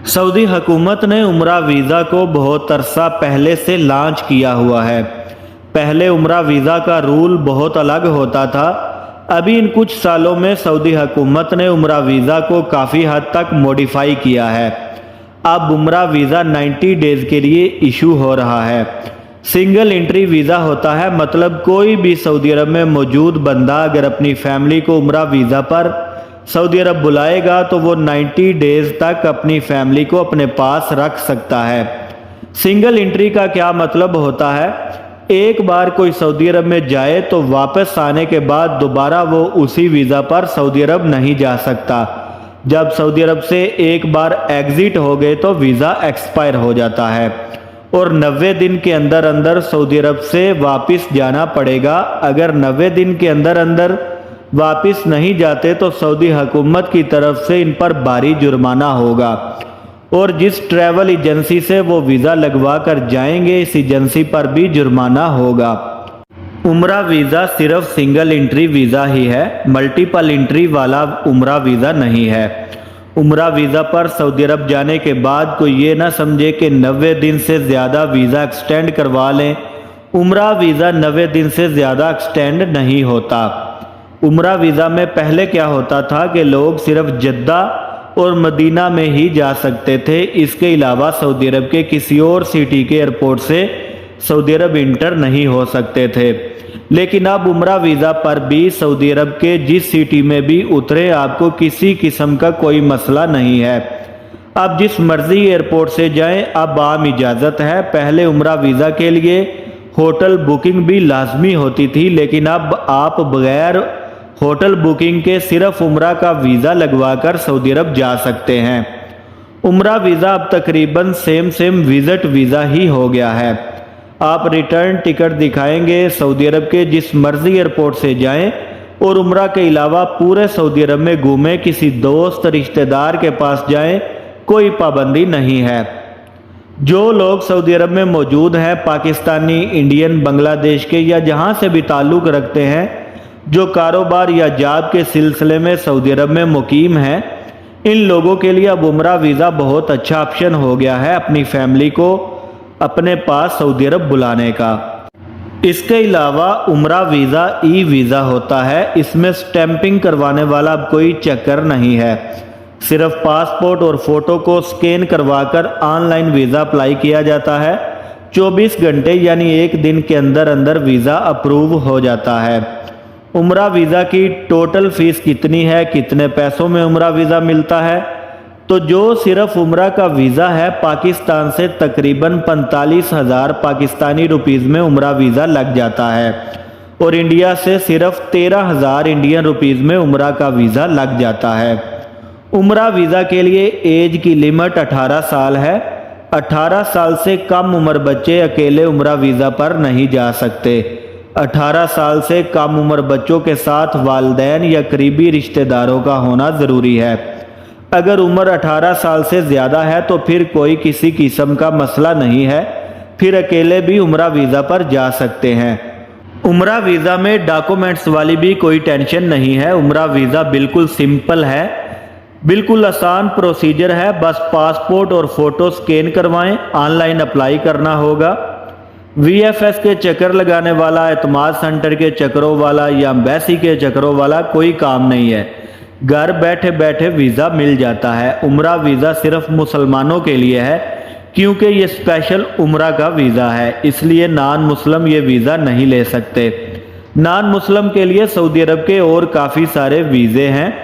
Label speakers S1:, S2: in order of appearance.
S1: Saudi हुकूमत ने उम्रा वीज़ा को बहुत अरसा पहले से लॉन्च किया हुआ है। पहले उम्रा वीज़ा का रूल बहुत अलग होता था। अभी इन कुछ सालों में सऊदी हुकूमत ने उम्रा वीज़ा को काफ़ी हद तक मॉडिफाई किया है। अब उम्रा वीज़ा 90 डेज़ के लिए इशू हो रहा है। सिंगल एंट्री वीज़ा होता है, मतलब कोई भी सऊदी अरब में मौजूद बंदा अगर अपनी फैमिली को उम्रा वीज़ा पर सऊदी अरब बुलाएगा तो वो 90 डेज़ तक अपनी फैमिली को अपने पास रख सकता है। सिंगल एंट्री का क्या मतलब होता है? एक बार कोई सऊदी अरब में जाए तो वापस आने के बाद दोबारा वो उसी वीज़ा पर सऊदी अरब नहीं जा सकता। जब सऊदी अरब से एक बार एग्जिट हो गए तो वीज़ा एक्सपायर हो जाता है और 90 दिन के अंदर अंदर सऊदी अरब से वापस जाना पड़ेगा। अगर 90 दिन के अंदर अंदर वापस नहीं जाते तो सऊदी हुकूमत की तरफ से इन पर भारी जुर्माना होगा और जिस ट्रैवल एजेंसी से वो वीज़ा लगवा कर जाएंगे इस एजेंसी पर भी जुर्माना होगा। उम्रा वीज़ा सिर्फ सिंगल एंट्री वीज़ा ही है, मल्टीपल एंट्री वाला उम्रा वीज़ा नहीं है। उम्रा वीज़ा पर सऊदी अरब जाने के बाद कोई ये ना समझे कि 90 दिन से ज़्यादा वीज़ा एक्सटेंड करवा लें। उम्रा वीज़ा 90 दिन से ज़्यादा एक्सटेंड नहीं होता। उम्रा वीज़ा में पहले क्या होता था कि लोग सिर्फ जद्दा और मदीना में ही जा सकते थे, इसके अलावा सऊदी अरब के किसी और सिटी के एयरपोर्ट से सऊदी अरब इंटर नहीं हो सकते थे। लेकिन अब उम्रा वीज़ा पर भी सऊदी अरब के जिस सिटी में भी उतरे आपको किसी किस्म का कोई मसला नहीं है। अब जिस मर्जी एयरपोर्ट से जाएं अब आम इजाज़त है। पहले उम्रा वीज़ा के लिए होटल बुकिंग भी लाजमी होती थी, लेकिन अब आप बगैर होटल बुकिंग के सिर्फ उम्रा का वीज़ा लगवा कर सऊदी अरब जा सकते हैं। उम्रा वीज़ा अब तकरीबन सेम विज़िट वीज़ा ही हो गया है। आप रिटर्न टिकट दिखाएंगे, सऊदी अरब के जिस मर्जी एयरपोर्ट से जाएं और उम्रा के अलावा पूरे सऊदी अरब में घूमें, किसी दोस्त रिश्तेदार के पास जाएं, कोई पाबंदी नहीं है। जो लोग सऊदी अरब में मौजूद हैं, पाकिस्तानी, इंडियन, बांग्लादेश के या जहां से भी ताल्लुक़ रखते हैं, जो कारोबार या जॉब के सिलसिले में सऊदी अरब में मुकीम हैं, इन लोगों के लिए अब उम्रा वीज़ा बहुत अच्छा ऑप्शन हो गया है अपनी फैमिली को अपने पास सऊदी अरब बुलाने का। इसके अलावा उम्रा वीज़ा ई वीज़ा होता है। इसमें स्टैंपिंग करवाने वाला अब कोई चक्कर नहीं है। सिर्फ पासपोर्ट और फ़ोटो को स्कैन करवाकर ऑनलाइन वीज़ा अप्लाई किया जाता है। 24 घंटे यानी एक दिन के अंदर अंदर वीज़ा अप्रूव हो जाता है। उम्रा वीज़ा की टोटल फ़ीस कितनी है, कितने पैसों में उम्रा वीज़ा मिलता है? तो जो सिर्फ उम्रा का वीज़ा है, पाकिस्तान से तकरीबन 45,000 पाकिस्तानी रुपीज़ में उम्रा वीज़ा लग जाता है और इंडिया से सिर्फ 13,000 इंडियन रुपीज़ में उम्रा का वीज़ा लग जाता है। उम्रा वीज़ा के लिए एज की लिमिट 18 साल है। 18 साल से कम उम्र बच्चे अकेले उम्रा वीज़ा पर नहीं जा सकते। 18 साल से कम उम्र बच्चों के साथ वालिदैन या करीबी रिश्तेदारों का होना ज़रूरी है। अगर उम्र 18 साल से ज़्यादा है तो फिर कोई किसी किस्म का मसला नहीं है, फिर अकेले भी उम्रा वीज़ा पर जा सकते हैं। उम्रा वीज़ा में डॉक्यूमेंट्स वाली भी कोई टेंशन नहीं है। उम्रा वीज़ा बिल्कुल सिंपल है, बिल्कुल आसान प्रोसीजर है। बस पासपोर्ट और फ़ोटो स्कैन करवाएं, ऑनलाइन अप्लाई करना होगा। VFS के चक्कर लगाने वाला, एतमाद सेंटर के चक्करों वाला या एम्बेसी के चक्करों वाला कोई काम नहीं है। घर बैठे बैठे वीज़ा मिल जाता है। उम्रा वीज़ा सिर्फ मुसलमानों के लिए है क्योंकि ये स्पेशल उम्रा का वीज़ा है, इसलिए नॉन मुस्लिम ये वीज़ा नहीं ले सकते। नॉन मुस्लिम के लिए सऊदी अरब के और काफ़ी सारे वीज़े हैं।